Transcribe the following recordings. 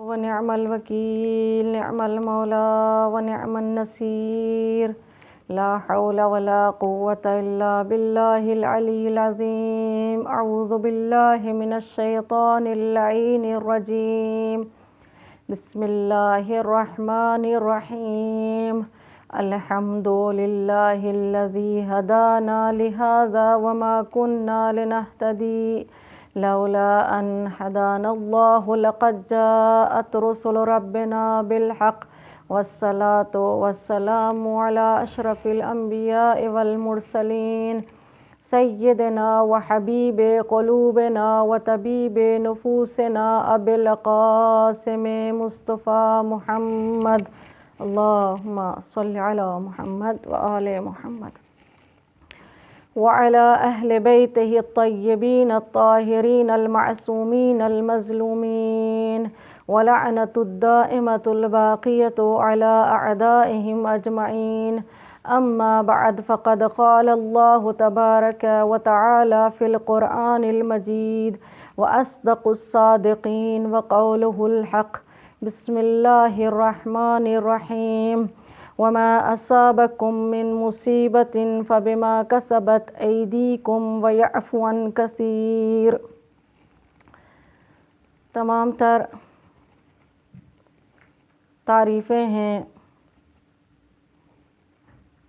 ونعم الوکیل، نعم المولا ونعم النصیر، لا حول ولا قوة الا باللہ العلی العظیم۔ اعوذ باللہ من الشیطان اللعین الرجیم، بسم اللہ الرحمن الرحیم۔ الحمد للہ الذی ہدانا لہذا وما كنا لنہتدی لولا ان ہدانا اللہ لقد جاءت رسل ربنا بالحق والصلاة والسلام علی اشرف الانبیاء والمرسلین سیدنا وحبیب قلوبنا وطبیب نفوسنا ابی القاسم مصطفیٰ محمد، اللہم صل علی محمد وآل محمد وعلى أهل بيته الطيبين الطاهرين المعصومين المظلومين ولعنة الدائمة الباقية على أعدائهم أجمعين. أما بعد، فقد قال الله تبارك وتعالى في القرآن المجيد وأصدق الصادقين وقوله الحق. بسم الله الرحمن الرحيم. وما أصابكم من مصيبة فبما كسبت أيديكم ويعفو عن كثير. تمام تر تعریفیں ہیں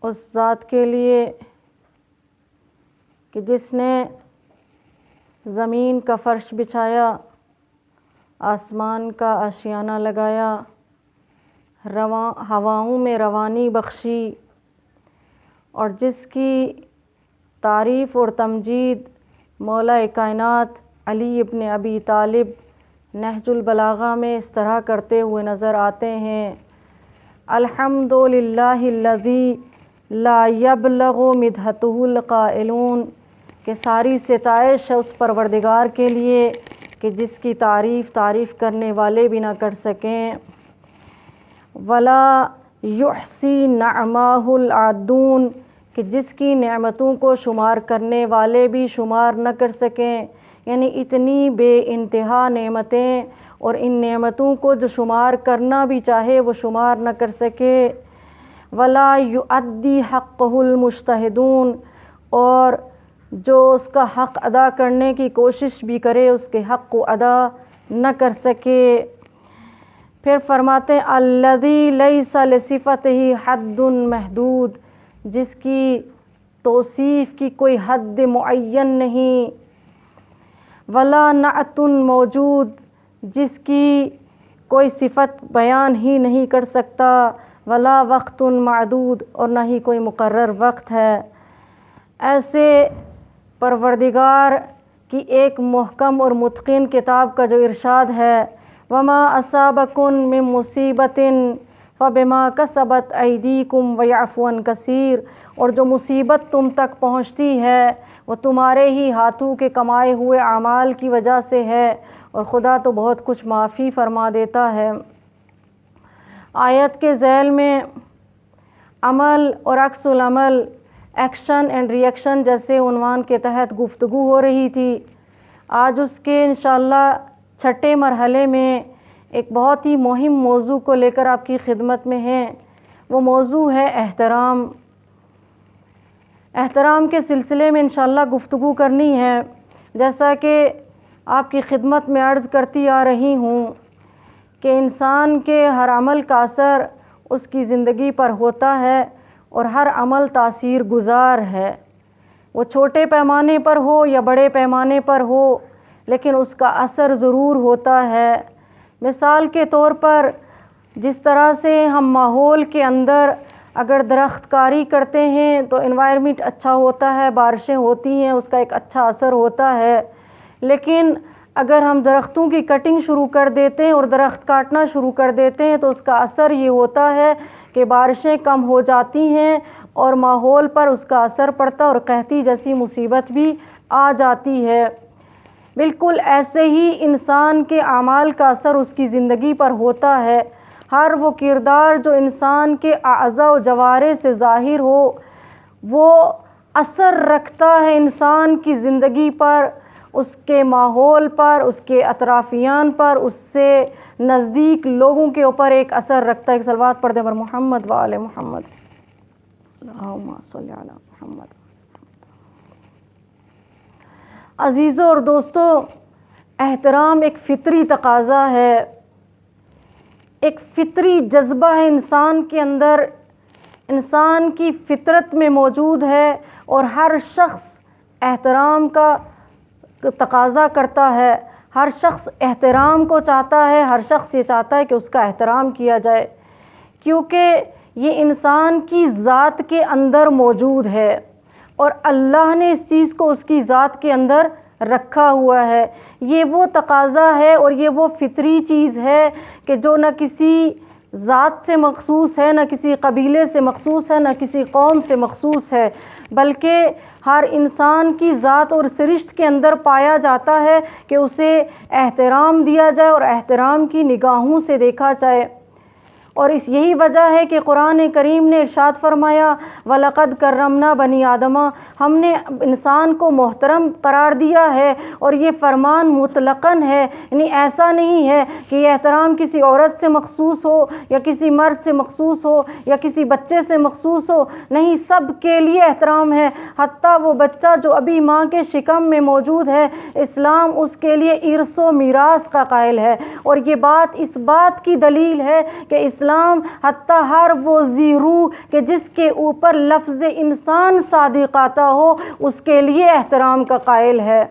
اس ذات کے لیے کہ جس نے زمین کا فرش بچھایا، آسمان کا آشیانہ لگایا، ہواؤں میں روانی بخشی، اور جس کی تعریف اور تمجید مولا کائنات علی ابن ابی طالب نہج البلاغہ میں اس طرح کرتے ہوئے نظر آتے ہیں: الحمد للہ الذی لا یبلغ مدحتہ القائلون، کہ ساری ستائش ہے اس پروردگار کے لیے کہ جس کی تعریف کرنے والے بھی نہ کر سکیں۔ ولا یحصی نعماہ العادون، کہ جس کی نعمتوں کو شمار کرنے والے بھی شمار نہ کر سکیں، یعنی اتنی بے انتہا نعمتیں، اور ان نعمتوں کو جو شمار کرنا بھی چاہے وہ شمار نہ کر سکے۔ ولا یؤدی حقہ المجتہدون، اور جو اس کا حق ادا کرنے کی کوشش بھی کرے اس کے حق کو ادا نہ کر سکے۔ پھر فرماتے ہیں الذی لیس لصفتہ حد محدود، جس کی توصیف کی کوئی حد معین نہیں۔ ولا نعت موجود، جس کی کوئی صفت بیان ہی نہیں کر سکتا۔ ولا وقت معدود، اور نہ ہی کوئی مقرر وقت ہے۔ ایسے پروردگار کی ایک محکم اور متقن کتاب کا جو ارشاد ہے: وما اصابکم من مصیبت فبما کسبت ایدیکم ویعفو عن کثیر، اور جو مصیبت تم تک پہنچتی ہے وہ تمہارے ہی ہاتھوں کے کمائے ہوئے اعمال کی وجہ سے ہے، اور خدا تو بہت کچھ معافی فرما دیتا ہے۔ آیت کے ذیل میں عمل اور عکس العمل، ایکشن اینڈ ری ایکشن جیسے عنوان کے تحت گفتگو ہو رہی تھی۔ آج اس کے انشاءاللہ چھٹے مرحلے میں ایک بہت ہی مہم موضوع کو لے کر آپ کی خدمت میں ہیں۔ وہ موضوع ہے احترام۔ احترام کے سلسلے میں انشاءاللہ گفتگو کرنی ہے۔ جیسا کہ آپ کی خدمت میں عرض کرتی آ رہی ہوں کہ انسان کے ہر عمل کا اثر اس کی زندگی پر ہوتا ہے، اور ہر عمل تاثیر گزار ہے، وہ چھوٹے پیمانے پر ہو یا بڑے پیمانے پر ہو، لیکن اس کا اثر ضرور ہوتا ہے۔ مثال کے طور پر جس طرح سے ہم ماحول کے اندر اگر درخت کاری کرتے ہیں تو انوائرمنٹ اچھا ہوتا ہے، بارشیں ہوتی ہیں، اس کا ایک اچھا اثر ہوتا ہے، لیکن اگر ہم درختوں کی کٹنگ شروع کر دیتے ہیں اور درخت کاٹنا شروع کر دیتے ہیں تو اس کا اثر یہ ہوتا ہے کہ بارشیں کم ہو جاتی ہیں اور ماحول پر اس کا اثر پڑتا اور قحطی جیسی مصیبت بھی آ جاتی ہے۔ بالکل ایسے ہی انسان کے اعمال کا اثر اس کی زندگی پر ہوتا ہے۔ ہر وہ کردار جو انسان کے اعضاء و جوارح سے ظاہر ہو وہ اثر رکھتا ہے انسان کی زندگی پر، اس کے ماحول پر، اس کے اطرافیان پر، اس سے نزدیک لوگوں کے اوپر ایک اثر رکھتا ہے. ایک صلوات پڑھ دیں پر محمد و آل محمد. اللہم صلی علی محمد. عزیزوں اور دوستوں، احترام ایک فطری تقاضا ہے، ایک فطری جذبہ ہے انسان کے اندر، انسان کی فطرت میں موجود ہے، اور ہر شخص احترام کا تقاضا کرتا ہے. ہر شخص احترام کو چاہتا ہے، ہر شخص یہ چاہتا ہے کہ اس کا احترام کیا جائے، کیونکہ یہ انسان کی ذات کے اندر موجود ہے اور اللہ نے اس چیز کو اس کی ذات کے اندر رکھا ہوا ہے. یہ وہ تقاضا ہے اور یہ وہ فطری چیز ہے کہ جو نہ کسی ذات سے مخصوص ہے، نہ کسی قبیلے سے مخصوص ہے، نہ کسی قوم سے مخصوص ہے، بلکہ ہر انسان کی ذات اور سرشت کے اندر پایا جاتا ہے کہ اسے احترام دیا جائے اور احترام کی نگاہوں سے دیکھا جائے. اور یہی وجہ ہے کہ قرآن کریم نے ارشاد فرمایا وَلَقَدْ كَرَّمْنَا بَنِي آدَمَ، ہم نے انسان کو محترم قرار دیا ہے، اور یہ فرمان مطلقاً ہے، یعنی ایسا نہیں ہے کہ یہ احترام کسی عورت سے مخصوص ہو یا کسی مرد سے مخصوص ہو یا کسی بچے سے مخصوص ہو. نہیں، سب کے لیے احترام ہے. حتیٰ وہ بچہ جو ابھی ماں کے شکم میں موجود ہے، اسلام اس کے لیے ارث و میراث کا قائل ہے. اور یہ بات اس بات کی دلیل ہے کہ اسلام حتیٰ ہر وہ ذی روح کہ جس کے اوپر لفظ انسان صادق آتا ہو، اس کے لیے احترام کا قائل ہے.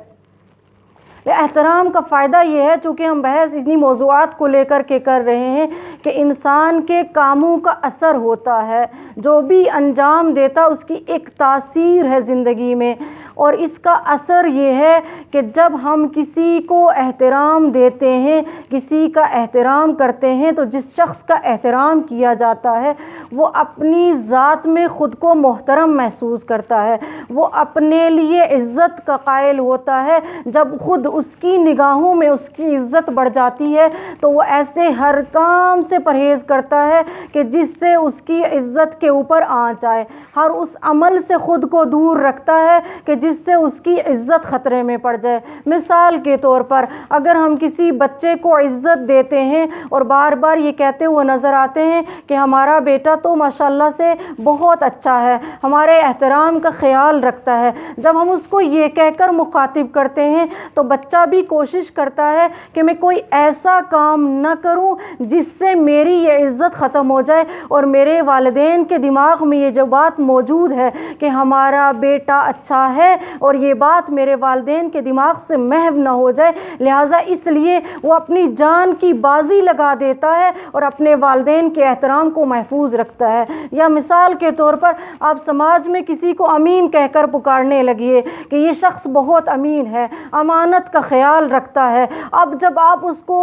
احترام کا فائدہ یہ ہے، چونکہ ہم بحث انہی موضوعات کو لے کر کے کر رہے ہیں، کہ انسان کے کاموں کا اثر ہوتا ہے، جو بھی انجام دیتا اس کی ایک تاثیر ہے زندگی میں. اور اس کا اثر یہ ہے کہ جب ہم کسی کو احترام دیتے ہیں، کسی کا احترام کرتے ہیں، تو جس شخص کا احترام کیا جاتا ہے وہ اپنی ذات میں خود کو محترم محسوس کرتا ہے، وہ اپنے لیے عزت کا قائل ہوتا ہے. جب خود اس کی نگاہوں میں اس کی عزت بڑھ جاتی ہے تو وہ ایسے ہر کام سے پرہیز کرتا ہے کہ جس سے اس کی عزت کے اوپر آنچ آئے، ہر اس عمل سے خود کو دور رکھتا ہے کہ جس سے اس کی عزت خطرے میں پڑ جائے. مثال کے طور پر اگر ہم کسی بچے کو عزت دیتے ہیں اور بار بار یہ کہتے ہوئے نظر آتے ہیں کہ ہمارا بیٹا تو ماشاءاللہ سے بہت اچھا ہے، ہمارے احترام کا خیال رکھتا ہے، جب ہم اس کو یہ کہہ کر مخاطب کرتے ہیں تو بچہ بھی کوشش کرتا ہے کہ میں کوئی ایسا کام نہ کروں جس سے میری یہ عزت ختم ہو جائے، اور میرے والدین کے دماغ میں یہ جو بات موجود ہے کہ ہمارا بیٹا اچھا ہے، اور یہ بات میرے والدین کے دماغ سے محو نہ ہو جائے، لہٰذا اس لیے وہ اپنی جان کی بازی لگا دیتا ہے اور اپنے والدین کے احترام کو محفوظ رکھتا ہے. یا مثال کے طور پر آپ سماج میں کسی کو امین کہہ کر پکارنے لگیے کہ یہ شخص بہت امین ہے، امانت کا خیال رکھتا ہے. اب جب آپ اس کو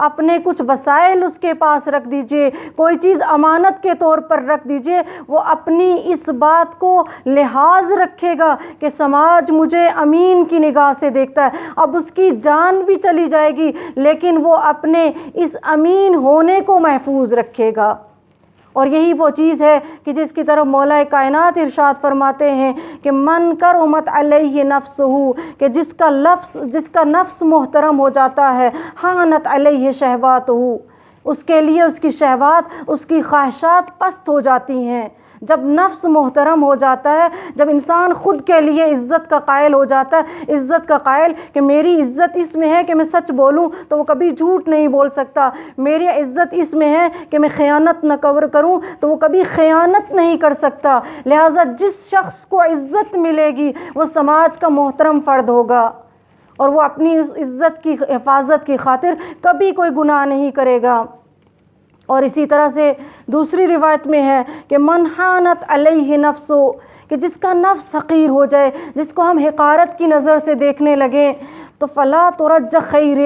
اپنے کچھ وسائل اس کے پاس رکھ دیجئے، کوئی چیز امانت کے طور پر رکھ دیجئے، وہ اپنی اس بات کو لحاظ رکھے گا کہ سماج مجھے امین کی نگاہ سے دیکھتا ہے. اب اس کی جان بھی چلی جائے گی لیکن وہ اپنے اس امین ہونے کو محفوظ رکھے گا. اور یہی وہ چیز ہے کہ جس کی طرف مولا کائنات ارشاد فرماتے ہیں کہ من کرمت علیہ نفسہ، کہ جس کا نفس محترم ہو جاتا ہے، ہانت علیہ شہواتہ، اس کے لیے اس کی شہوات، اس کی خواہشات پست ہو جاتی ہیں. جب نفس محترم ہو جاتا ہے، جب انسان خود کے لیے عزت کا قائل ہو جاتا ہے، عزت کا قائل کہ میری عزت اس میں ہے کہ میں سچ بولوں تو وہ کبھی جھوٹ نہیں بول سکتا، میری عزت اس میں ہے کہ میں خیانت نہ کروں تو وہ کبھی خیانت نہیں کر سکتا. لہٰذا جس شخص کو عزت ملے گی وہ سماج کا محترم فرد ہوگا، اور وہ اپنی عزت کی حفاظت کی خاطر کبھی کوئی گناہ نہیں کرے گا. اور اسی طرح سے دوسری روایت میں ہے کہ من حانت علیہ نفسو، کہ جس کا نفس حقیر ہو جائے، جس کو ہم حقارت کی نظر سے دیکھنے لگیں تو فلا ترج خیر،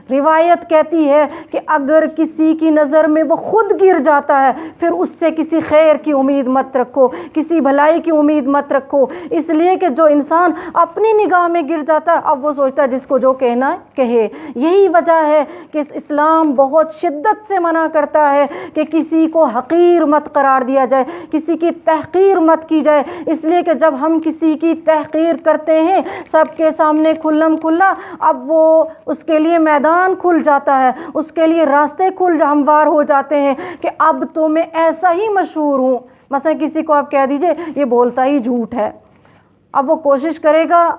روایت کہتی ہے کہ اگر کسی کی نظر میں وہ خود گر جاتا ہے پھر اس سے کسی خیر کی امید مت رکھو، کسی بھلائی کی امید مت رکھو. اس لیے کہ جو انسان اپنی نگاہ میں گر جاتا ہے اب وہ سوچتا ہے جس کو جو کہنا ہے کہے. یہی وجہ ہے کہ اسلام بہت شدت سے منع کرتا ہے کہ کسی کو حقیر مت قرار دیا جائے، کسی کی تحقیر مت کی جائے. اس لیے کہ جب ہم کسی کی تحقیر کرتے ہیں سب کے سامنے کھلم کھلا اب وہ اس کے لیے میدان کھل جاتا ہے، اس کے لیے راستے ہموار ہو جاتے ہیں کہ اب تو میں ایسا ہی مشہور ہوں۔ مثلا کسی کو آپ کہہ دیجئے یہ بولتا ہی جھوٹ ہے، اب وہ کوشش کرے گا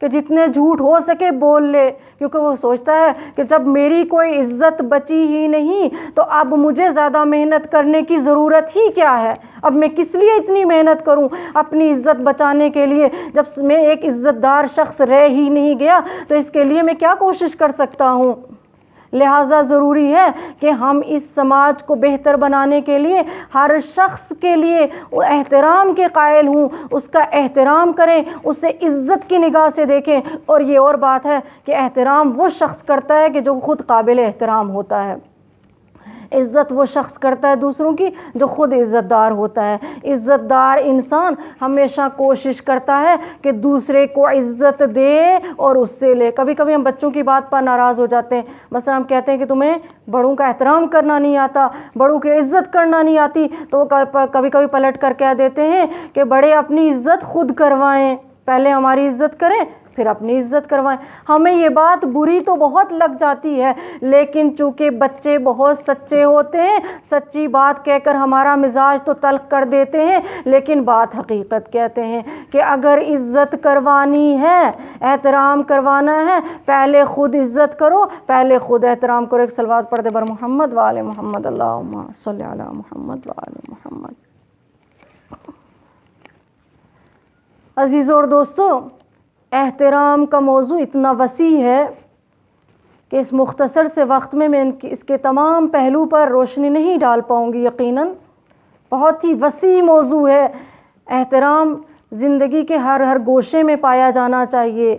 کہ جتنے جھوٹ ہو سکے بول لے، کیونکہ وہ سوچتا ہے کہ جب میری کوئی عزت بچی ہی نہیں تو اب مجھے زیادہ محنت کرنے کی ضرورت ہی کیا ہے، اب میں کس لیے اتنی محنت کروں اپنی عزت بچانے کے لیے، جب میں ایک عزت دار شخص رہ ہی نہیں گیا تو اس کے لیے میں کیا کوشش کر سکتا ہوں۔ لہٰذا ضروری ہے کہ ہم اس سماج کو بہتر بنانے کے لیے ہر شخص کے لیے احترام کے قائل ہوں، اس کا احترام کریں، اسے عزت کی نگاہ سے دیکھیں۔ اور یہ اور بات ہے کہ احترام وہ شخص کرتا ہے کہ جو خود قابل احترام ہوتا ہے، عزت وہ شخص کرتا ہے دوسروں کی جو خود عزت دار ہوتا ہے۔ عزت دار انسان ہمیشہ کوشش کرتا ہے کہ دوسرے کو عزت دے اور اس سے لے۔ کبھی کبھی ہم بچوں کی بات پر ناراض ہو جاتے ہیں، مثلا ہم کہتے ہیں کہ تمہیں بڑوں کا احترام کرنا نہیں آتا، بڑوں کی عزت کرنا نہیں آتی، تو وہ کبھی کبھی پلٹ کر کہہ دیتے ہیں کہ بڑے اپنی عزت خود کروائیں، پہلے ہماری عزت کریں پھر اپنی عزت کروائیں۔ ہمیں یہ بات بری تو بہت لگ جاتی ہے، لیکن چونکہ بچے بہت سچے ہوتے ہیں، سچی بات کہہ کر ہمارا مزاج تو تلخ کر دیتے ہیں، لیکن بات حقیقت کہتے ہیں کہ اگر عزت کروانی ہے، احترام کروانا ہے، پہلے خود عزت کرو، پہلے خود احترام کرو۔ ایک صلوات پڑھ دے بر محمد وآل محمد، اللہم صلی علی محمد وآل محمد۔ عزیزوں اور دوستو، احترام کا موضوع اتنا وسیع ہے کہ اس مختصر سے وقت میں اس کے تمام پہلو پر روشنی نہیں ڈال پاؤں گی۔ یقیناً بہت ہی وسیع موضوع ہے۔ احترام زندگی کے ہر گوشے میں پایا جانا چاہیے،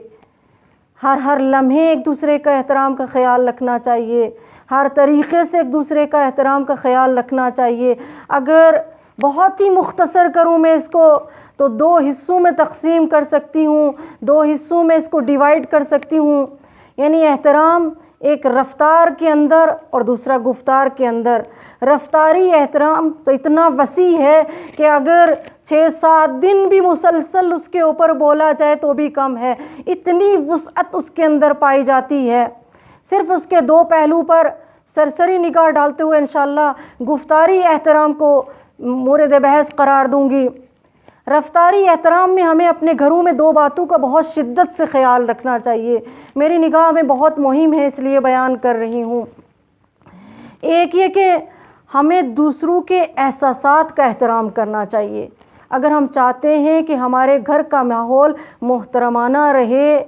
ہر لمحے ایک دوسرے کا احترام کا خیال رکھنا چاہیے، ہر طریقے سے ایک دوسرے کا احترام کا خیال رکھنا چاہیے۔ اگر بہت ہی مختصر کروں میں اس کو تو 2 حصوں میں تقسیم کر سکتی ہوں، 2 حصوں میں اس کو ڈیوائیڈ کر سکتی ہوں۔ یعنی احترام ایک رفتار کے اندر اور دوسرا گفتار کے اندر۔ رفتاری احترام تو اتنا وسیع ہے کہ اگر 6-7 دن بھی مسلسل اس کے اوپر بولا جائے تو بھی کم ہے، اتنی وسعت اس کے اندر پائی جاتی ہے۔ صرف اس کے 2 پہلو پر سرسری نگاہ ڈالتے ہوئے انشاءاللہ گفتاری احترام کو مورد بحث قرار دوں گی۔ رفتاری احترام میں ہمیں اپنے گھروں میں 2 باتوں کا بہت شدت سے خیال رکھنا چاہیے، میری نگاہ میں بہت مہم ہے اس لیے بیان کر رہی ہوں۔ ایک یہ کہ ہمیں دوسروں کے احساسات کا احترام کرنا چاہیے۔ اگر ہم چاہتے ہیں کہ ہمارے گھر کا ماحول محترمانہ رہے،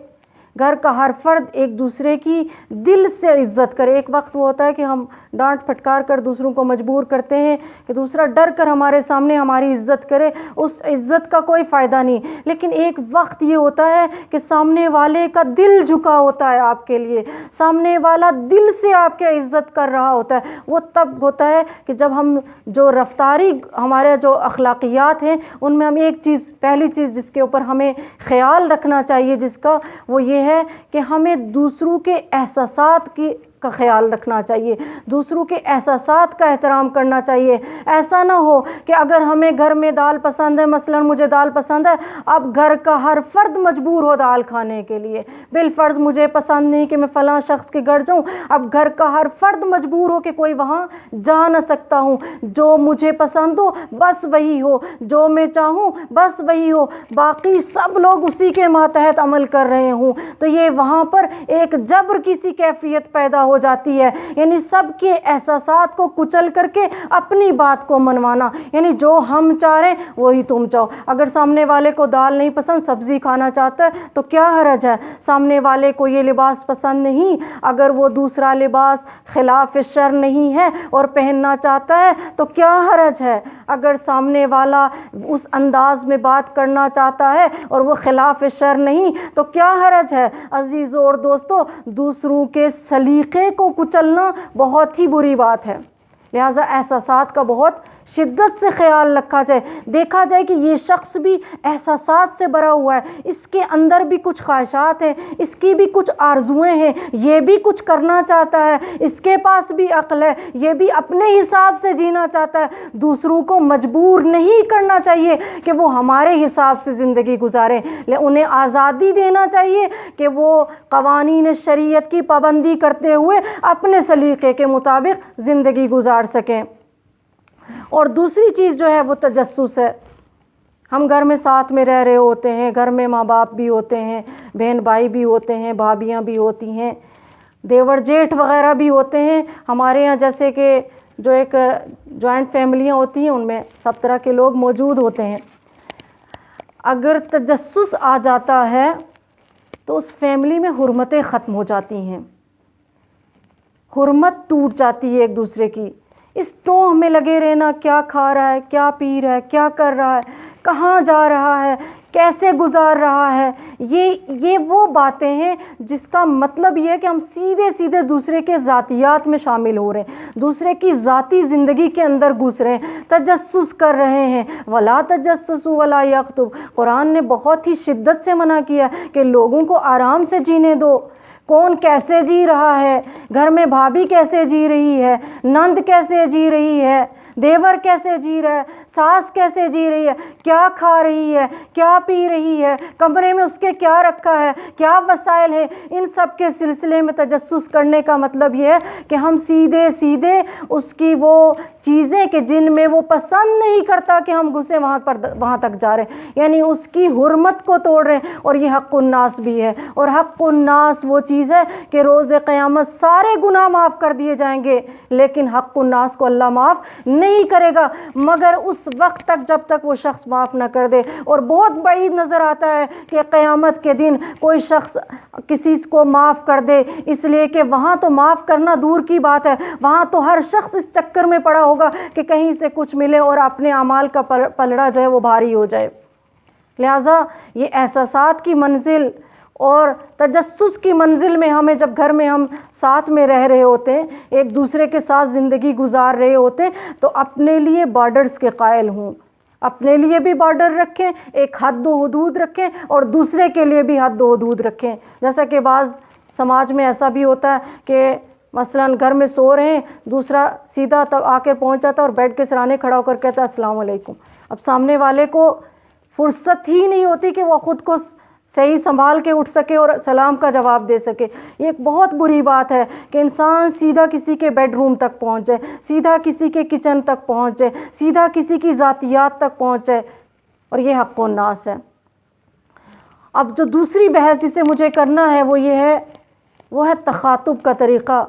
گھر کا ہر فرد ایک دوسرے کی دل سے عزت کرے۔ ایک وقت وہ ہوتا ہے کہ ہم ڈانٹ پھٹکار کر دوسروں کو مجبور کرتے ہیں کہ دوسرا ڈر کر ہمارے سامنے ہماری عزت کرے، اس عزت کا کوئی فائدہ نہیں۔ لیکن ایک وقت یہ ہوتا ہے کہ سامنے والے کا دل جھکا ہوتا ہے آپ کے لیے، سامنے والا دل سے آپ کی عزت کر رہا ہوتا ہے۔ وہ تب ہوتا ہے کہ جب ہم جو رفتاری ہمارے جو اخلاقیات ہیں ان میں ہم ایک چیز، پہلی چیز جس کے اوپر ہمیں خیال رکھنا چاہیے جس کا، وہ یہ ہے کہ ہمیں دوسروں کے احساسات کا خیال رکھنا چاہیے، دوسروں کے احساسات کا احترام کرنا چاہیے۔ ایسا نہ ہو کہ اگر ہمیں گھر میں دال پسند ہے، مثلا مجھے دال پسند ہے، اب گھر کا ہر فرد مجبور ہو دال کھانے کے لیے۔ بالفرض مجھے پسند نہیں کہ میں فلاں شخص کے گھر جاؤں، اب گھر کا ہر فرد مجبور ہو کہ کوئی وہاں جا نہ سکتا ہوں۔ جو مجھے پسند ہو بس وہی ہو، جو میں چاہوں بس وہی ہو، باقی سب لوگ اسی کے ماتحت عمل کر رہے ہوں، تو یہ وہاں پر ایک جبر کی سی کیفیت پیدا ہو جاتی ہے۔ یعنی سب کے احساسات کو کچل کر کے اپنی بات کو منوانا، یعنی جو ہم چاہ رہے ہیں وہی تم چاہو۔ اگر سامنے والے کو دال نہیں پسند، سبزی کھانا چاہتا ہے تو کیا حرج ہے؟ سامنے والے کو یہ لباس پسند نہیں، اگر وہ دوسرا لباس خلاف شر نہیں ہے اور پہننا چاہتا ہے تو کیا حرج ہے؟ اگر سامنے والا اس انداز میں بات کرنا چاہتا ہے اور وہ خلاف شر نہیں تو کیا حرج ہے؟ عزیزوں اور دوستو، دوسروں کے سلیقے کو کچلنا بہت ہی بری بات ہے، لہٰذا احساسات کا بہت شدت سے خیال رکھا جائے، دیکھا جائے کہ یہ شخص بھی احساسات سے بھرا ہوا ہے، اس کے اندر بھی کچھ خواہشات ہیں، اس کی بھی کچھ آرزوئیں ہیں، یہ بھی کچھ کرنا چاہتا ہے، اس کے پاس بھی عقل ہے، یہ بھی اپنے حساب سے جینا چاہتا ہے۔ دوسروں کو مجبور نہیں کرنا چاہیے کہ وہ ہمارے حساب سے زندگی گزاریں، انہیں آزادی دینا چاہیے کہ وہ قوانین شریعت کی پابندی کرتے ہوئے اپنے سلیقے کے مطابق زندگی گزار سکیں۔ اور دوسری چیز جو ہے وہ تجسس ہے۔ ہم گھر میں ساتھ میں رہ رہے ہوتے ہیں، گھر میں ماں باپ بھی ہوتے ہیں، بہن بھائی بھی ہوتے ہیں، بھابیاں بھی ہوتی ہیں، دیور جیٹھ وغیرہ بھی ہوتے ہیں۔ ہمارے یہاں جیسے کہ جو ایک جوائنٹ فیملیاں ہوتی ہیں ان میں سب طرح کے لوگ موجود ہوتے ہیں۔ اگر تجسس آ جاتا ہے تو اس فیملی میں حرمتیں ختم ہو جاتی ہیں، حرمت ٹوٹ جاتی ہے ایک دوسرے کی۔ اس ٹوہ میں لگے رہنا، کیا کھا رہا ہے، کیا پی رہا ہے، کیا کر رہا ہے، کہاں جا رہا ہے، کیسے گزار رہا ہے، یہ وہ باتیں ہیں جس کا مطلب یہ ہے کہ ہم سیدھے سیدھے دوسرے کے ذاتیات میں شامل ہو رہے ہیں، دوسرے کی ذاتی زندگی کے اندر گھس رہے ہیں، تجسس کر رہے ہیں۔ وَلَا تَجَسَّسُوا وَلَا يَغْتَبْ، قرآن نے بہت ہی شدت سے منع کیا کہ لوگوں کو آرام سے جینے دو۔ کون کیسے جی رہا ہے، گھر میں بھابھی کیسے جی رہی ہے، نند کیسے جی رہی ہے، دیور کیسے جی رہا ہے، ساس کیسے جی رہی ہے، کیا کھا رہی ہے، کیا پی رہی ہے، کمرے میں اس کے کیا رکھا ہے، کیا وسائل ہیں، ان سب کے سلسلے میں تجسس کرنے کا مطلب یہ ہے کہ ہم سیدھے سیدھے اس کی وہ چیزیں کہ جن میں وہ پسند نہیں کرتا کہ ہم گھسے وہاں تک جا رہے ہیں، یعنی اس کی حرمت کو توڑ رہے ہیں۔ اور یہ حق الناس بھی ہے، اور حق الناس وہ چیز ہے کہ روز قیامت سارے گناہ معاف کر دیے جائیں گے، لیکن حق الناس کو اللہ معاف نہیں کرے گا مگر اس وقت تک جب تک وہ شخص معاف نہ کر دے۔ اور بہت بعید نظر آتا ہے کہ قیامت کے دن کوئی شخص کسی کو معاف کر دے، اس لیے کہ وہاں تو معاف کرنا دور کی بات ہے، وہاں تو ہر شخص اس چکر میں پڑا ہوگا کہ کہیں سے کچھ ملے اور اپنے اعمال کا پلڑا جو ہے وہ بھاری ہو جائے۔ لہٰذا یہ احساسات کی منزل اور تجسس کی منزل میں ہمیں، جب گھر میں ہم ساتھ میں رہ رہے ہوتے ہیں، ایک دوسرے کے ساتھ زندگی گزار رہے ہوتے ہیں، تو اپنے لیے بارڈرز کے قائل ہوں، اپنے لیے بھی بارڈر رکھیں، ایک حد و حدود رکھیں، اور دوسرے کے لیے بھی حد و حدود رکھیں۔ جیسا کہ بعض سماج میں ایسا بھی ہوتا ہے کہ مثلاً گھر میں سو رہے ہیں، دوسرا سیدھا تب آ کے پہنچ جاتا ہے اور بیڈ کے سرانے کھڑا ہو کر کہتا ہے السلام علیکم۔ اب سامنے والے کو فرصت ہی نہیں ہوتی کہ وہ خود کو صحیح سنبھال کے اٹھ سکے اور سلام کا جواب دے سکے۔ یہ ایک بہت بری بات ہے کہ انسان سیدھا کسی کے بیڈ روم تک پہنچ جائے، سیدھا کسی کے کچن تک پہنچ جائے، سیدھا کسی کی ذاتیات تک پہنچ جائے، اور یہ حق الناس ہے۔ اب جو دوسری بحث جسے مجھے کرنا ہے وہ ہے تخاطب کا طریقہ،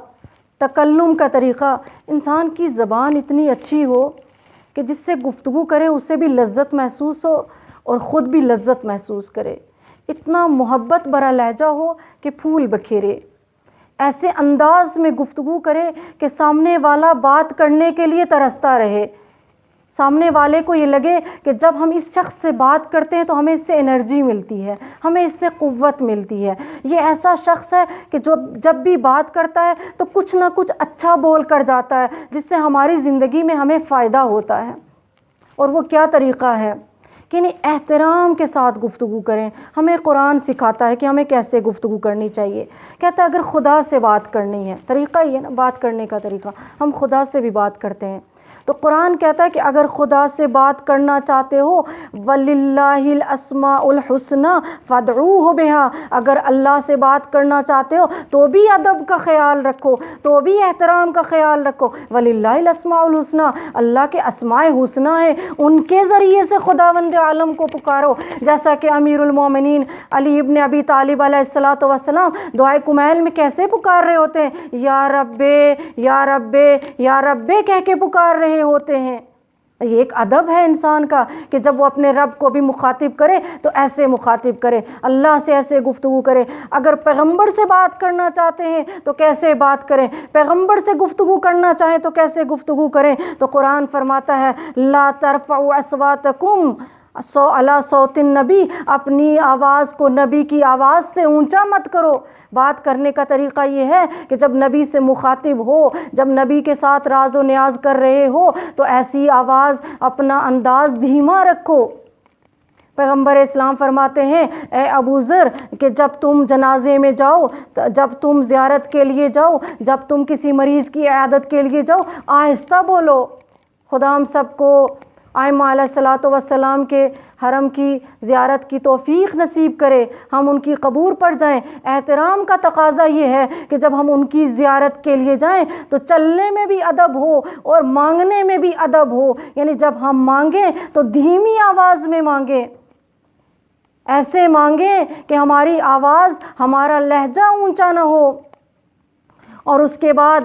تکلم کا طریقہ۔ انسان کی زبان اتنی اچھی ہو کہ جس سے گفتگو کرے اسے بھی لذت محسوس ہو اور خود بھی لذت محسوس کرے، اتنا محبت بھرا لہجہ ہو کہ پھول بکھیرے، ایسے انداز میں گفتگو کرے کہ سامنے والا بات کرنے کے لیے ترستا رہے، سامنے والے کو یہ لگے کہ جب ہم اس شخص سے بات کرتے ہیں تو ہمیں اس سے انرجی ملتی ہے، ہمیں اس سے قوت ملتی ہے۔ یہ ایسا شخص ہے کہ جو جب بھی بات کرتا ہے تو کچھ نہ کچھ اچھا بول کر جاتا ہے جس سے ہماری زندگی میں ہمیں فائدہ ہوتا ہے۔ اور وہ کیا طریقہ ہے کہ احترام کے ساتھ گفتگو کریں۔ ہمیں قرآن سکھاتا ہے کہ ہمیں کیسے گفتگو کرنی چاہیے۔ کہتا ہے اگر خدا سے بات کرنی ہے، طریقہ یہ ہے نا بات کرنے کا طریقہ، ہم خدا سے بھی بات کرتے ہیں، تو قرآن کہتا ہے کہ اگر خدا سے بات کرنا چاہتے ہو وَلِلَّهِ الْأَسْمَاءُ الْحُسْنَى فَادْعُوهُ بِهَا، اگر اللہ سے بات کرنا چاہتے ہو تو بھی ادب کا خیال رکھو، تو بھی احترام کا خیال رکھو۔ وَلِلَّهِ الْأَسْمَاءُ الْحُسْنَى، اللہ کے اسماء حسنہ ہیں، ان کے ذریعے سے خداوند عالم کو پکارو، جیسا کہ امیر المومنین علی ابن ابی طالب علیہ السلام دعائے کمیل میں کیسے پکار رہے ہوتے ہیں، یا رب یا رب یا رب کہہ کے پکار رہے ہوتے ہیں۔ یہ ایک ادب ہے انسان کا کہ جب وہ اپنے رب کو بھی مخاطب کرے تو ایسے مخاطب کرے، اللہ سے ایسے گفتگو کرے۔ اگر پیغمبر سے بات کرنا چاہتے ہیں تو کیسے بات کریں، پیغمبر سے گفتگو کرنا چاہیں تو کیسے گفتگو کریں، تو قرآن فرماتا ہے لا ترفعوا اصواتکم علی صوت النبی، اپنی آواز کو نبی کی آواز سے اونچا مت کرو۔ بات کرنے کا طریقہ یہ ہے کہ جب نبی سے مخاطب ہو، جب نبی کے ساتھ راز و نیاز کر رہے ہو تو ایسی آواز، اپنا انداز دھیما رکھو۔ پیغمبر اسلام فرماتے ہیں اے ابو ذر کہ جب تم جنازے میں جاؤ، جب تم زیارت کے لیے جاؤ، جب تم کسی مریض کی عیادت کے لیے جاؤ، آہستہ بولو۔ خدا ہم سب کو ائمہ علیہ الصلوۃ والسلام کے حرم کی زیارت کی توفیق نصیب کرے، ہم ان کی قبور پر جائیں۔ احترام کا تقاضا یہ ہے کہ جب ہم ان کی زیارت کے لیے جائیں تو چلنے میں بھی ادب ہو اور مانگنے میں بھی ادب ہو، یعنی جب ہم مانگیں تو دھیمی آواز میں مانگیں، ایسے مانگیں کہ ہماری آواز، ہمارا لہجہ اونچا نہ ہو۔ اور اس کے بعد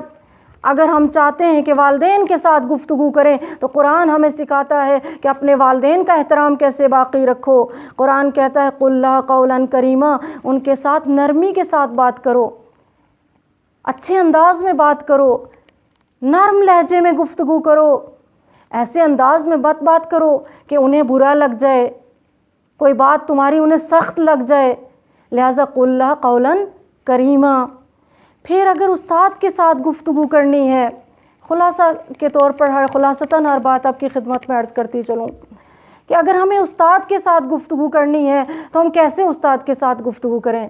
اگر ہم چاہتے ہیں کہ والدین کے ساتھ گفتگو کریں تو قرآن ہمیں سکھاتا ہے کہ اپنے والدین کا احترام کیسے باقی رکھو۔ قرآن کہتا ہے قُل لَهُ قَوْلًا کریما، ان کے ساتھ نرمی کے ساتھ بات کرو، اچھے انداز میں بات کرو، نرم لہجے میں گفتگو کرو، ایسے انداز میں بات کرو کہ انہیں برا لگ جائے، کوئی بات تمہاری انہیں سخت لگ جائے۔ لہذا قُل لَهُ قَوْلًا کریما۔ پھر اگر استاد کے ساتھ گفتگو کرنی ہے، خلاصہ کے طور پر خلاصتاً ہر بات آپ کی خدمت میں عرض کرتی چلوں کہ اگر ہمیں استاد کے ساتھ گفتگو کرنی ہے تو ہم کیسے استاد کے ساتھ گفتگو کریں؟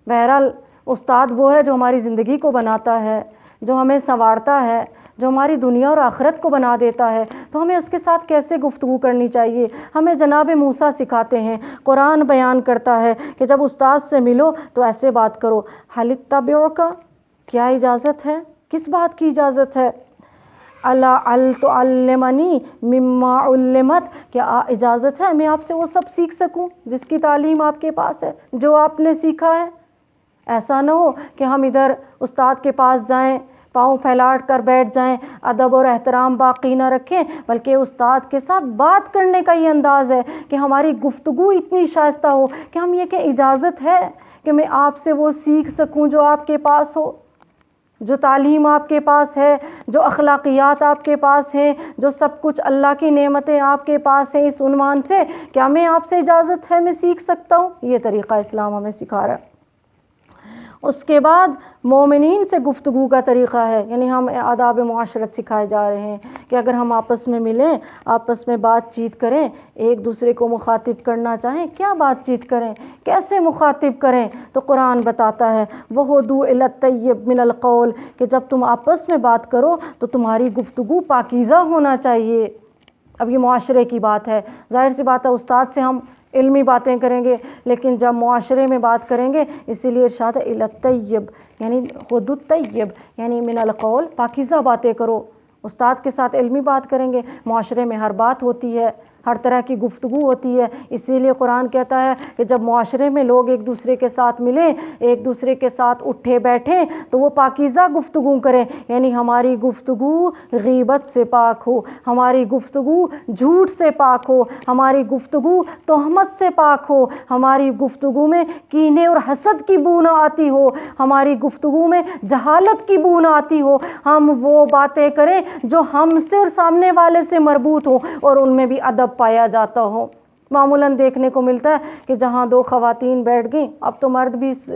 بہرحال استاد وہ ہے جو ہماری زندگی کو بناتا ہے، جو ہمیں سنوارتا ہے، جو ہماری دنیا اور آخرت کو بنا دیتا ہے، تو ہمیں اس کے ساتھ کیسے گفتگو کرنی چاہیے؟ ہمیں جناب موسیٰ سکھاتے ہیں، قرآن بیان کرتا ہے کہ جب استاد سے ملو تو ایسے بات کرو، هل اتبعک، کیا اجازت ہے؟ کس بات کی اجازت ہے؟ الا تعلمنی مما علمت، کیا اجازت ہے میں آپ سے وہ سب سیکھ سکوں جس کی تعلیم آپ کے پاس ہے، جو آپ نے سیکھا ہے؟ ایسا نہ ہو کہ ہم ادھر استاد کے پاس جائیں، پاؤں پھیلاٹ کر بیٹھ جائیں، ادب اور احترام باقی نہ رکھیں، بلکہ استاد کے ساتھ بات کرنے کا یہ انداز ہے کہ ہماری گفتگو اتنی شائستہ ہو کہ ہم یہ کہ اجازت ہے کہ میں آپ سے وہ سیکھ سکوں جو آپ کے پاس ہو، جو تعلیم آپ کے پاس ہے، جو اخلاقیات آپ کے پاس ہیں، جو سب کچھ اللہ کی نعمتیں آپ کے پاس ہیں، اس عنوان سے کیا میں آپ سے اجازت ہے میں سیکھ سکتا ہوں؟ یہ طریقہ اسلام ہمیں سکھا رہا ہے۔ اس کے بعد مومنین سے گفتگو کا طریقہ ہے، یعنی ہم آداب معاشرت سکھائے جا رہے ہیں کہ اگر ہم آپس میں ملیں، آپس میں بات چیت کریں، ایک دوسرے کو مخاطب کرنا چاہیں، کیا بات چیت کریں، کیسے مخاطب کریں؟ تو قرآن بتاتا ہے وَهُدُوا إِلَى الطَّيِّبِ مِنَ الْقَوْلِ، کہ جب تم آپس میں بات کرو تو تمہاری گفتگو پاکیزہ ہونا چاہیے۔ اب یہ معاشرے کی بات ہے، ظاہر سی بات ہے استاد سے ہم علمی باتیں کریں گے، لیکن جب معاشرے میں بات کریں گے، اسی لیے ارشاد ہے الی الطیب، یعنی خود الطیب، یعنی من القول، پاکیزہ باتیں کرو۔ استاد کے ساتھ علمی بات کریں گے، معاشرے میں ہر بات ہوتی ہے، ہر طرح کی گفتگو ہوتی ہے، اسی لیے قرآن کہتا ہے کہ جب معاشرے میں لوگ ایک دوسرے کے ساتھ ملیں، ایک دوسرے کے ساتھ اٹھے بیٹھیں تو وہ پاکیزہ گفتگو کریں، یعنی ہماری گفتگو غیبت سے پاک ہو، ہماری گفتگو جھوٹ سے پاک ہو، ہماری گفتگو تہمت سے پاک ہو، ہماری گفتگو میں کینے اور حسد کی بو نہ آتی ہو، ہماری گفتگو میں جہالت کی بو نہ آتی ہو، ہم وہ باتیں کریں جو ہم سے اور سامنے والے سے مربوط ہوں اور ان میں بھی ادب پایا جاتا ہو۔ معمولاً دیکھنے کو ملتا ہے کہ جہاں دو خواتین بیٹھ گئیں، اب تو مرد بھی اس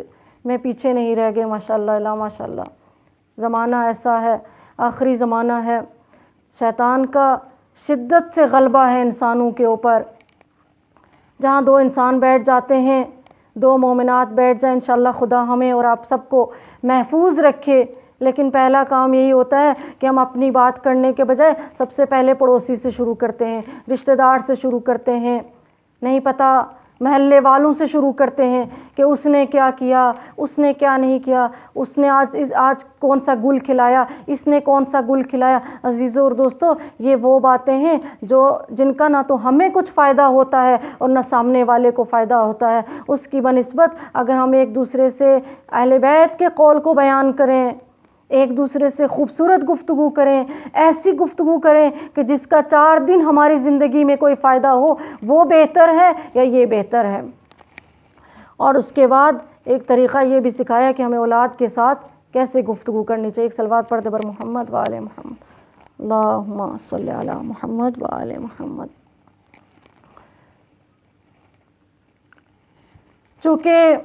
میں پیچھے نہیں رہ گئے، ماشاءاللہ لا ماشاءاللہ۔ زمانہ ایسا ہے، آخری زمانہ ہے، شیطان کا شدت سے غلبہ ہے انسانوں کے اوپر۔ جہاں دو انسان بیٹھ جاتے ہیں، دو مومنات بیٹھ جائیں، انشاءاللہ خدا ہمیں اور آپ سب کو محفوظ رکھے، لیکن پہلا کام یہی ہوتا ہے کہ ہم اپنی بات کرنے کے بجائے سب سے پہلے پڑوسی سے شروع کرتے ہیں، رشتہ دار سے شروع کرتے ہیں، نہیں پتہ محلے والوں سے شروع کرتے ہیں کہ اس نے کیا کیا، اس نے کیا نہیں کیا، اس نے آج کون سا گل کھلایا، اس نے کون سا گل کھلایا۔ عزیزوں اور دوستوں، یہ وہ باتیں ہیں جن کا نہ تو ہمیں کچھ فائدہ ہوتا ہے اور نہ سامنے والے کو فائدہ ہوتا ہے۔ اس کی بنسبت اگر ہم ایک دوسرے سے اہل بیت کے قول کو بیان کریں، ایک دوسرے سے خوبصورت گفتگو کریں، ایسی گفتگو کریں کہ جس کا 4 دن ہماری زندگی میں کوئی فائدہ ہو، وہ بہتر ہے یا یہ بہتر ہے؟ اور اس کے بعد ایک طریقہ یہ بھی سکھایا کہ ہمیں اولاد کے ساتھ کیسے گفتگو کرنی چاہیے۔ ایک صلوات پڑھتے بر محمد و آل محمد، اللہم صلی علی محمد و آل محمد۔ چونکہ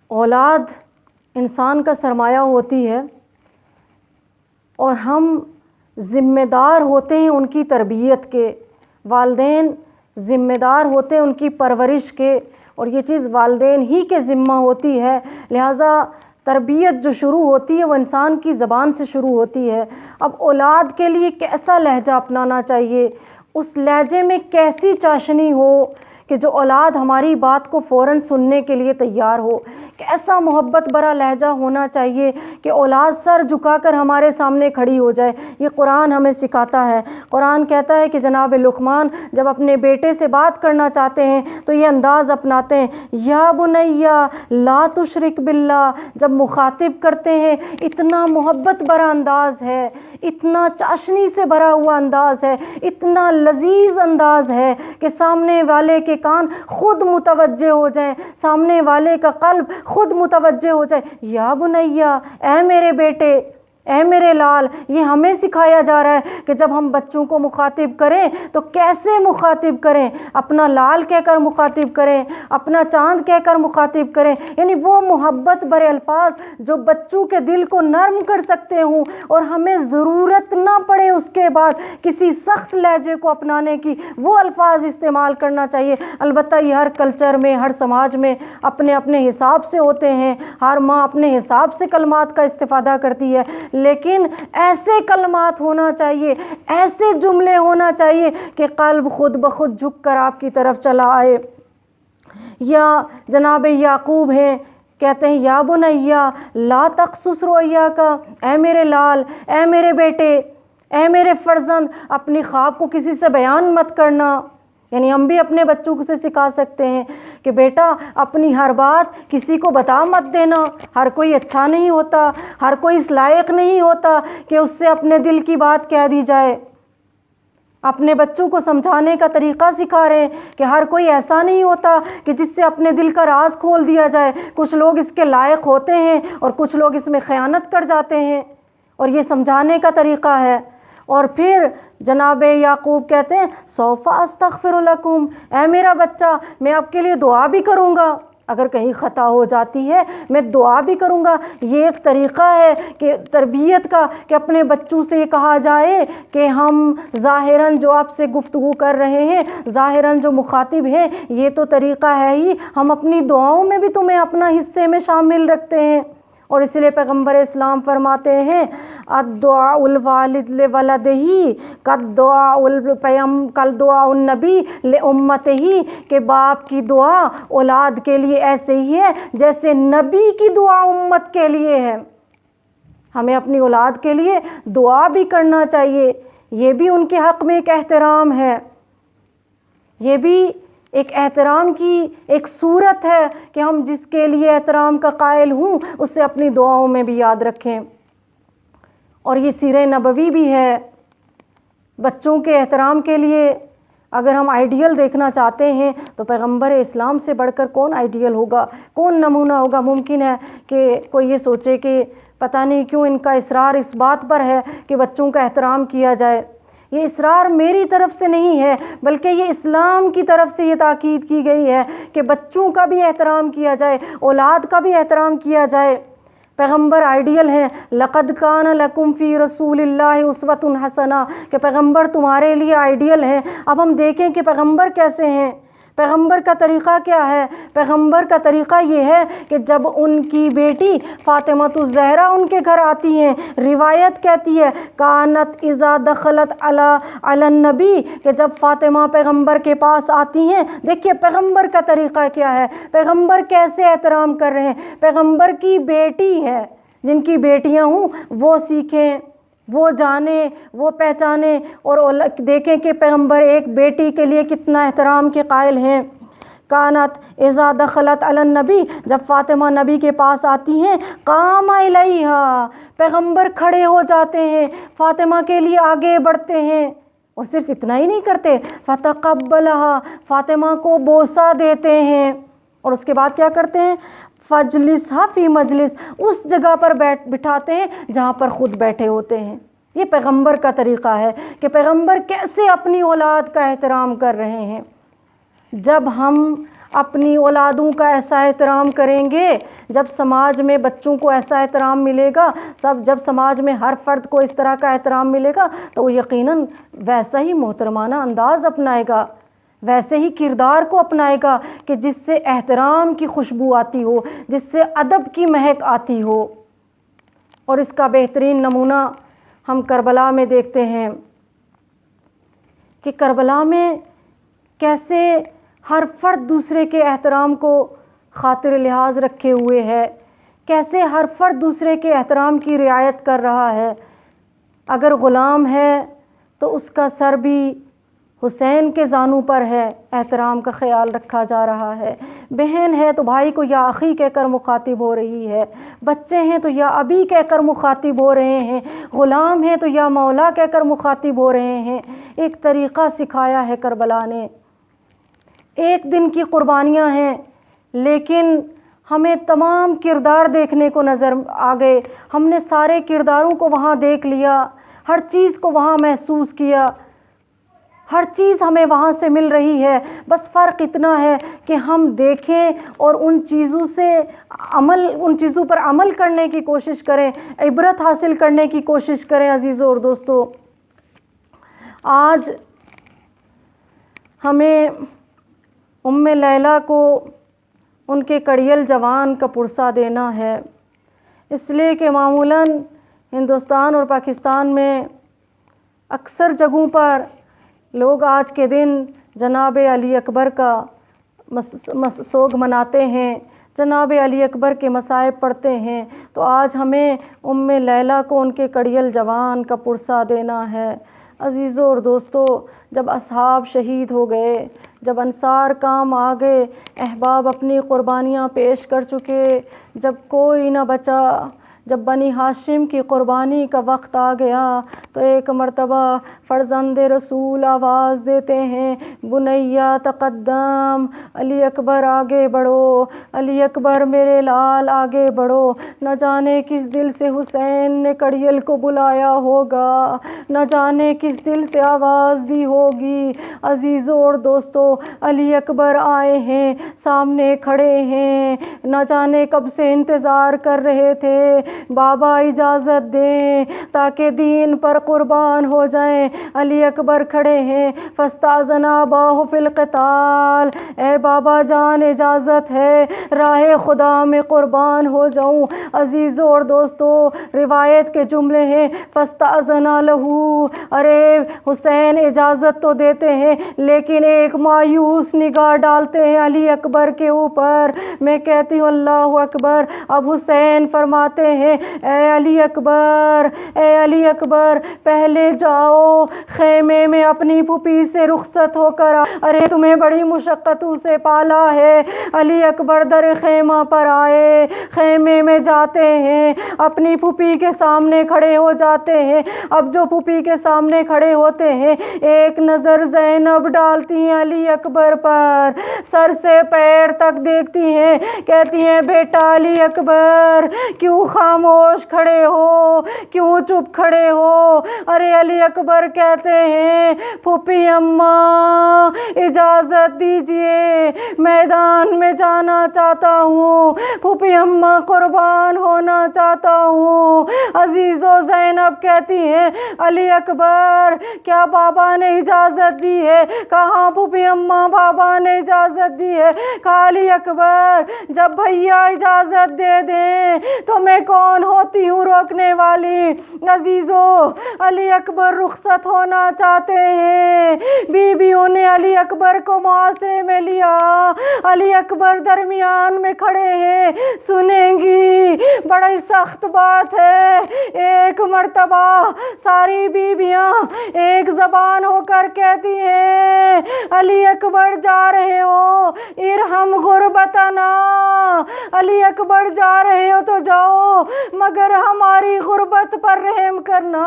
اولاد انسان کا سرمایہ ہوتی ہے اور ہم ذمہ دار ہوتے ہیں ان کی تربیت کے، والدین ذمہ دار ہوتے ہیں ان کی پرورش کے، اور یہ چیز والدین ہی کے ذمہ ہوتی ہے، لہٰذا تربیت جو شروع ہوتی ہے وہ انسان کی زبان سے شروع ہوتی ہے۔ اب اولاد کے لیے کیسا لہجہ اپنانا چاہیے، اس لہجے میں کیسی چاشنی ہو کہ جو اولاد ہماری بات کو فوراً سننے کے لیے تیار ہو، کیسا محبت بھرا لہجہ ہونا چاہیے کہ اولاد سر جھکا کر ہمارے سامنے کھڑی ہو جائے۔ یہ قرآن ہمیں سکھاتا ہے۔ قرآن کہتا ہے کہ جناب لقمان جب اپنے بیٹے سے بات کرنا چاہتے ہیں تو یہ انداز اپناتے ہیں، یا بنیا لا تشرک باللہ۔ جب مخاطب کرتے ہیں اتنا محبت بھرا انداز ہے، اتنا چاشنی سے بھرا ہوا انداز ہے، اتنا لذیذ انداز ہے کہ سامنے والے کے کان خود متوجہ ہو جائیں، سامنے والے کا قلب خود متوجہ ہو جائے۔ یا بنیا، اے میرے بیٹے، اے میرے لال۔ یہ ہمیں سکھایا جا رہا ہے کہ جب ہم بچوں کو مخاطب کریں تو کیسے مخاطب کریں، اپنا لال کہہ کر مخاطب کریں، اپنا چاند کہہ کر مخاطب کریں، یعنی وہ محبت بھرے الفاظ جو بچوں کے دل کو نرم کر سکتے ہوں اور ہمیں ضرورت نہ پڑے اس کے بعد کسی سخت لہجے کو اپنانے کی، وہ الفاظ استعمال کرنا چاہیے۔ البتہ یہ ہر کلچر میں، ہر سماج میں اپنے اپنے حساب سے ہوتے ہیں، ہر ماں اپنے حساب سے کلمات کا استفادہ کرتی ہے، لیکن ایسے کلمات ہونا چاہیے، ایسے جملے ہونا چاہیے کہ قلب خود بخود جھک کر آپ کی طرف چلا آئے۔ یا جناب یعقوب ہیں، کہتے ہیں یا بنیا لا تقصص رؤیاک، اے میرے لال، اے میرے بیٹے، اے میرے فرزند، اپنی خواب کو کسی سے بیان مت کرنا۔ یعنی ہم بھی اپنے بچوں کو سے سکھا سکتے ہیں کہ بیٹا اپنی ہر بات کسی کو بتا مت دینا، ہر کوئی اچھا نہیں ہوتا، ہر کوئی اس لائق نہیں ہوتا کہ اس سے اپنے دل کی بات کہہ دی جائے۔ اپنے بچوں کو سمجھانے کا طریقہ سکھا رہے ہیں کہ ہر کوئی ایسا نہیں ہوتا کہ جس سے اپنے دل کا راز کھول دیا جائے، کچھ لوگ اس کے لائق ہوتے ہیں اور کچھ لوگ اس میں خیانت کر جاتے ہیں، اور یہ سمجھانے کا طریقہ ہے۔ اور پھر جناب یعقوب کہتے ہیں سوف استغفر لکم، اے میرا بچہ میں آپ کے لیے دعا بھی کروں گا، اگر کہیں خطا ہو جاتی ہے میں دعا بھی کروں گا۔ یہ ایک طریقہ ہے کہ تربیت کا، کہ اپنے بچوں سے یہ کہا جائے کہ ہم ظاہراً جو آپ سے گفتگو کر رہے ہیں، ظاہراً جو مخاطب ہیں، یہ تو طریقہ ہے ہی، ہم اپنی دعاؤں میں بھی تمہیں اپنا حصے میں شامل رکھتے ہیں۔ اور اس لیے پیغمبر اسلام فرماتے ہیں الدعاء الوالد لولدہ کالدعاء النبی لامتہ، کہ باپ کی دعا اولاد کے لیے ایسے ہی ہے جیسے نبی کی دعا امت کے لیے ہے۔ ہمیں اپنی اولاد کے لیے دعا بھی کرنا چاہیے، یہ بھی ان کے حق میں ایک احترام ہے، یہ بھی ایک احترام کی ایک صورت ہے کہ ہم جس کے لیے احترام کا قائل ہوں اسے اپنی دعاؤں میں بھی یاد رکھیں۔ اور یہ سیرہ نبوی بھی ہے بچوں کے احترام کے لیے۔ اگر ہم آئیڈیل دیکھنا چاہتے ہیں تو پیغمبر اسلام سے بڑھ کر کون آئیڈیل ہوگا، کون نمونہ ہوگا؟ ممکن ہے کہ کوئی یہ سوچے کہ پتہ نہیں کیوں ان کا اصرار اس بات پر ہے کہ بچوں کا احترام کیا جائے۔ یہ اصرار میری طرف سے نہیں ہے، بلکہ یہ اسلام کی طرف سے یہ تاکید کی گئی ہے کہ بچوں کا بھی احترام کیا جائے، اولاد کا بھی احترام کیا جائے۔ پیغمبر آئیڈیل ہیں، لقد کان لکم فی رسول اللہ اسوۃ حسنہ، کہ پیغمبر تمہارے لیے آئیڈیل ہیں۔ اب ہم دیکھیں کہ پیغمبر کیسے ہیں، پیغمبر کا طریقہ کیا ہے۔ پیغمبر کا طریقہ یہ ہے کہ جب ان کی بیٹی فاطمۃ الزہرا ان کے گھر آتی ہیں، روایت کہتی ہے کانت اذا دخلت علی النبی، کہ جب فاطمہ پیغمبر کے پاس آتی ہیں، دیکھیے پیغمبر کا طریقہ کیا ہے، پیغمبر کیسے احترام کر رہے ہیں۔ پیغمبر کی بیٹی ہے، جن کی بیٹیاں ہوں وہ سیکھیں، وہ جانیں، وہ پہچانیں، اور دیکھیں کہ پیغمبر ایک بیٹی کے لیے کتنا احترام کے قائل ہیں۔ کانت اذا دخلت علی النبی، جب فاطمہ نبی کے پاس آتی ہیں، قام الیہا، پیغمبر کھڑے ہو جاتے ہیں، فاطمہ کے لیے آگے بڑھتے ہیں، اور صرف اتنا ہی نہیں کرتے، فتقبلہا، فاطمہ کو بوسہ دیتے ہیں، اور اس کے بعد کیا کرتے ہیں، فجلسہا فی مجلس، اس جگہ پر بٹھاتے ہیں جہاں پر خود بیٹھے ہوتے ہیں۔ یہ پیغمبر کا طریقہ ہے کہ پیغمبر کیسے اپنی اولاد کا احترام کر رہے ہیں۔ جب ہم اپنی اولادوں کا ایسا احترام کریں گے، جب سماج میں بچوں کو ایسا احترام ملے گا، جب سماج میں ہر فرد کو اس طرح کا احترام ملے گا تو وہ یقیناً ویسا ہی محترمانہ انداز اپنائے گا، ویسے ہی کردار کو اپنائے گا کہ جس سے احترام کی خوشبو آتی ہو، جس سے ادب کی مہک آتی ہو۔ اور اس کا بہترین نمونہ ہم کربلا میں دیکھتے ہیں کہ کربلا میں کیسے ہر فرد دوسرے کے احترام کو خاطر لحاظ رکھے ہوئے ہے، کیسے ہر فرد دوسرے کے احترام کی رعایت کر رہا ہے۔ اگر غلام ہے تو اس کا سر بھی حسین کے زانوں پر ہے، احترام کا خیال رکھا جا رہا ہے۔ بہن ہے تو بھائی کو یا اخی کہہ کر مخاطب ہو رہی ہے، بچے ہیں تو یا ابی کہہ کر مخاطب ہو رہے ہیں، غلام ہیں تو یا مولا کہہ کر مخاطب ہو رہے ہیں۔ ایک طریقہ سکھایا ہے کربلا نے۔ ایک دن کی قربانیاں ہیں لیکن ہمیں تمام کردار دیکھنے کو نظر آ گئے، ہم نے سارے کرداروں کو وہاں دیکھ لیا، ہر چیز کو وہاں محسوس کیا، ہر چیز ہمیں وہاں سے مل رہی ہے۔ بس فرق اتنا ہے کہ ہم دیکھیں اور ان چیزوں پر عمل کرنے کی کوشش کریں، عبرت حاصل کرنے کی کوشش کریں۔ عزیزوں اور دوستو، آج ہمیں ام لیلہ کو ان کے کڑیل جوان کا پرسہ دینا ہے، اس لیے کہ معمولاً ہندوستان اور پاکستان میں اکثر جگہوں پر لوگ آج کے دن جناب علی اکبر کا سوگ مناتے ہیں، جناب علی اکبر کے مصائب پڑھتے ہیں، تو آج ہمیں ام لیلہ کو ان کے کڑیل جوان کا پرسہ دینا ہے۔ عزیزوں اور دوستو، جب اصحاب شہید ہو گئے، جب انصار کام آ گئے، احباب اپنی قربانیاں پیش کر چکے، جب کوئی نہ بچا، جب بنی ہاشم کی قربانی کا وقت آ گیا تو ایک مرتبہ فرزند رسول آواز دیتے ہیں، بنیا تقدم، علی اکبر آگے بڑھو، علی اکبر میرے لال آگے بڑھو۔ نہ جانے کس دل سے حسین نے کڑیل کو بلایا ہوگا، نہ جانے کس دل سے آواز دی ہوگی۔ عزیزوں اور دوستو، علی اکبر آئے ہیں، سامنے کھڑے ہیں، نہ جانے کب سے انتظار کر رہے تھے، بابا اجازت دیں تاکہ دین پر قربان ہو جائیں۔ علی اکبر کھڑے ہیں، فاستأذن اباہ فی القتال، اے بابا جان اجازت ہے راہ خدا میں قربان ہو جاؤں۔ عزیزوں اور دوستو، روایت کے جملے ہیں فاستأذن لہ، ارے حسین اجازت تو دیتے ہیں لیکن ایک مایوس نگاہ ڈالتے ہیں علی اکبر کے اوپر۔ میں کہتی ہوں اللہ اکبر۔ اب حسین فرماتے ہیں، اے علی اکبر، اے علی اکبر، پہلے جاؤ خیمے میں اپنی پھوپھی سے رخصت ہو کر ارے تمہیں بڑی مشقتوں سے پالا ہے۔ علی اکبر در خیمہ پر آئے، خیمے میں جاتے ہیں، اپنی پھوپھی کے سامنے کھڑے ہو جاتے ہیں۔ اب جو پھوپھی کے سامنے کھڑے ہوتے ہیں، ایک نظر زینب ڈالتی ہیں علی اکبر پر، سر سے پیر تک دیکھتی ہیں، کہتی ہیں بیٹا علی اکبر کیوں خاموش کھڑے ہو، کیوں چپ کھڑے ہو؟ ارے علی اکبر کہتے ہیں، پھوپھی اماں اجازت دیجئے، میدان میں جانا چاہتا ہوں، پھوپھی اماں قربان ہونا چاہتا ہوں۔ عزیزو، زینب کہتی ہیں، علی اکبر کیا بابا نے اجازت دی ہے؟ کہاں پھوپھی اماں بابا نے اجازت دی ہے؟ کہا علی اکبر جب بھیا اجازت دے دیں تو میں کون ہوتی ہوں روکنے والی؟ عزیزو، علی اکبر رخصت ہونا چاہتے ہیں، بیویوں نے علی اکبر کو محاصرے میں لیا، علی اکبر درمیان میں کھڑے ہیں، سنیں گی بڑی سخت بات ہے۔ ایک مرتبہ ساری بیویاں ایک زبان ہو کر کہتی ہیں، علی اکبر جا رہے ہو ارحم غربتنا، علی اکبر جا رہے ہو تو جاؤ مگر ہماری غربت پر رحم کرنا۔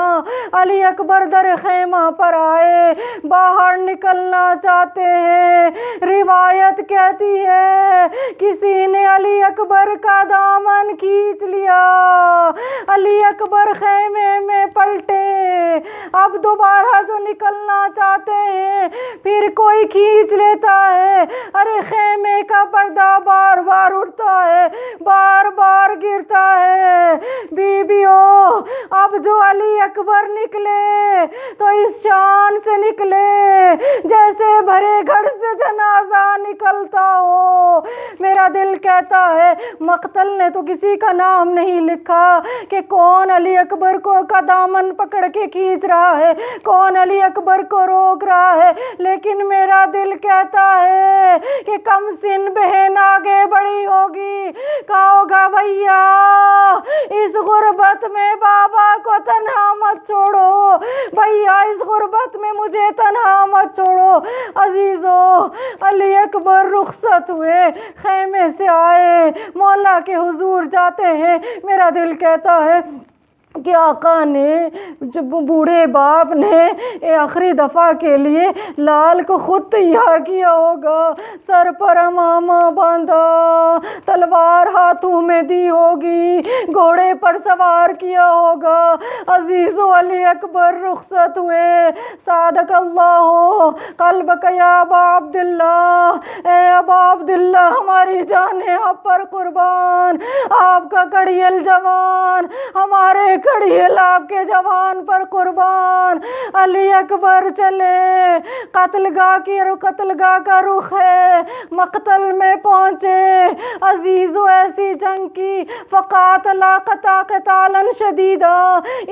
علی اکبر در خیمہ پر آئے، باہر نکلنا چاہتے ہیں، روایت کہتی ہے کسی نے علی اکبر کا دامن کھینچ لیا، علی اکبر خیمے میں پلٹے، اب دوبارہ جو نکلنا چاہتے ہیں پھر کوئی کھینچ لیتا ہے. ارے خیمے کا پردہ بار بار اٹھتا ہے، بار بار گرتا ہے. بیویوں، اب جو علی اکبر نکلے تو اس شان سے نکلے جیسے بھرے گھر سے جنازہ نکلتا ہو. میرا دل کہتا ہے مقتل نے تو کسی کا نام نہیں لکھا کہ کون علی اکبر کو کا دامن پکڑ کے کھینچ رہا ہے، کون علی اکبر کو روک رہا ہے، لیکن میرا دل کہتا ہے کہ کم سن بہن آگے بڑی ہوگی، کہا ہوگا بھیا اس غربت میں بابا کو تنہا مت چھوڑو، بھیا اس غربت میں مجھے تنہا مت چھوڑو. عزیزو، علی اکبر رخصت ہوئے، خیمے سے آئے، مولا کے حضور جاتے ہیں. میرا دل کہتا ہے کہ آقا نے، جب بوڑھے باپ نے آخری دفعہ کے لیے لال کو خود تیار کیا ہوگا، سر پر امامہ باندھا، تلوار ہاتھوں میں دی ہوگی، گھوڑے پر سوار کیا ہوگا. عزیزو، علی اکبر رخصت ہوئے. صادق اللہ قلبک یا ابا عبداللہ، اے ابا عبداللہ ہماری جانیں آپ پر قربان، آپ کا کڑیل جوان ہمارے کڑیل آپ کے جوان پر قربان. علی اکبر چلے، قتل گاہ کا رخ ہے، مقتل میں پہنچے. عزیزو، ایسی جنگ کی فقاتلا قتالا شدیدا،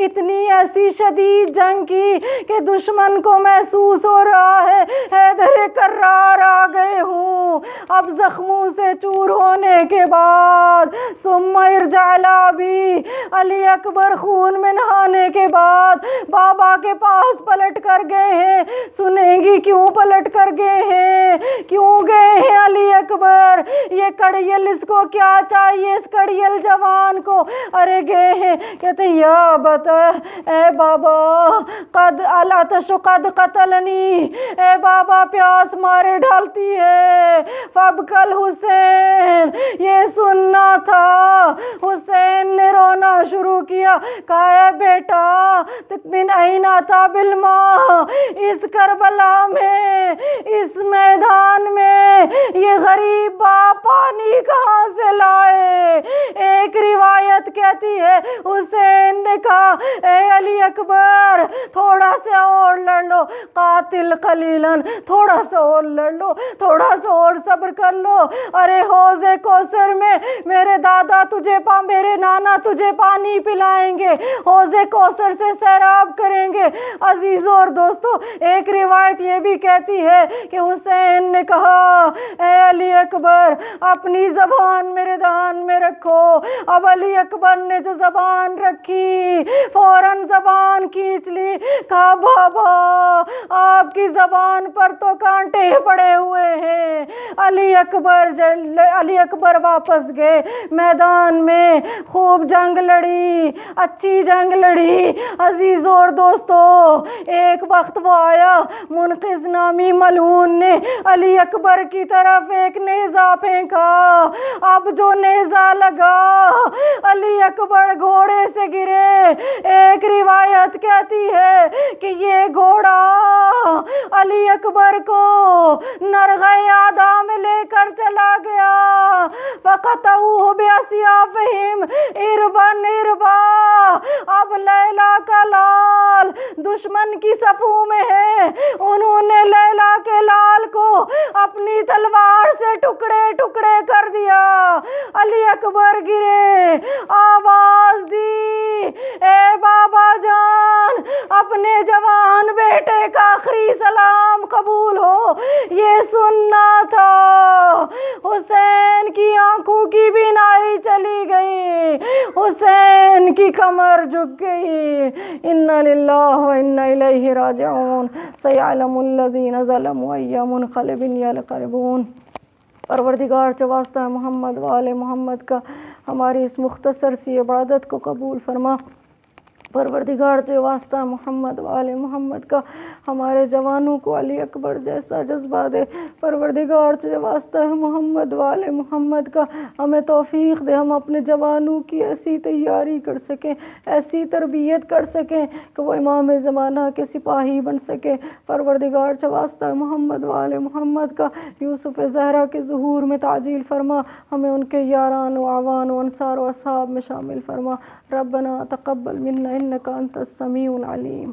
اتنی ایسی شدید جنگ کی کہ دشمن کو محسوس ہو رہا ہے حیدر کرار آ گئے ہوں. اب زخموں سے چور ہونے کے بعد ثم ارجع بھی، علی اکبر خون میں نہانے کے بعد بابا کے پاس پلٹ کر گئے ہیں. سنیں گی کیوں پلٹ کر گئے ہیں، کیوں گئے ہیں علی اکبر؟ یہ کڑیل اس کو کیا چاہیے، اس کڑیل جوان کو؟ ارے گئے ہیں، کہتے یا بتا، اے بابا قد العطش قد قتلنی، اے بابا پیاس مارے ڈالتی ہے. فبکل حسین، یہ سننا تھا. حسین نے رونا شروع کیا، کہا اے بیٹا من این اتی بالماء، اس کربلا میں، اس میدان میں یہ غریب باپ پانی کہاں سے لائے؟ ایک روایت کہتی ہے حسین نے کہا اے علی اکبر تھوڑا سا اور لڑ لو، قاتل قلیلاً، تھوڑا سا اور لڑ لو، تھوڑا سا اور صبر کر لو. ارے حوض کوثر میں میرے دادا تجھے میرے نانا تجھے پانی پلائیں گے، حوض کوثر سے سیراب کریں گے. عزیزوں اور دوستو، ایک روایت یہ بھی کہتی ہے کہ حسین نے کہا اے علی اکبر اپنی زبان میرے دہان میں رکھو. اب علی اکبر نے جو زبان رکھی فوراً زبان کھینچ لی. کہا بابا آپ کی زبان پر تو کانٹے پڑے ہوئے ہیں. علی اکبر واپس گئے میدان میں، خوب جنگ لڑی، اچھی جنگ لڑی. عزیزوں اور دوستو، ایک وقت وہ آیا منقذ نامی ملعون نے علی اکبر کی طرف ایک نیزہ پھینکا. اب جو نیزہ لگا علی اکبر گھوڑے سے گرے. ایک روایت کہتی ہے کہ یہ گھوڑا علی اکبر کو نرغہ آدھا میں لے کر چلا گیا. فقطعوہ بأسیافہم اربا اربا. اب لیلا کا لال دشمن کی صفوں میں ہے، انہوں نے لیلا کے لال کو اپنی تلوار سے ٹکڑے ٹکڑے کر دیا. علی اکبر گرے، آواز دی اے بابا جان اپنے جوان بیٹے کا آخری سلام قبول ہو. یہ سننا تھا. حسین کی آنکھوں کی بینائی چلی گئی، حسین کی کمر جھک گئی. انا للہ و انا الیہ راجعون. سیعلم الذین ظلموا ای منقلب ینقلبون. پروردگار جو واسطہ محمد و آل محمد کا ہماری اس مختصر سی عبادت کو قبول فرما. پروردگار تجھے واسطہ محمد وآل محمد کا ہمارے جوانوں کو علی اکبر جیسا جذبہ دے۔ پروردگار تجھے واسطہ ہے محمد وآل محمد کا ہمیں توفیق دے، ہم اپنے جوانوں کی ایسی تیاری کر سکیں، ایسی تربیت کر سکیں کہ وہ امام زمانہ کے سپاہی بن سکیں۔ پروردگار تجھے واسطہ ہے محمد وآل محمد کا یوسف زہرا کے ظہور میں تعجیل فرما، ہمیں ان کے یاران و اعوان و انصار و اصحاب میں شامل فرما۔ ربنا تقبل منا انک انت السمیع العلیم۔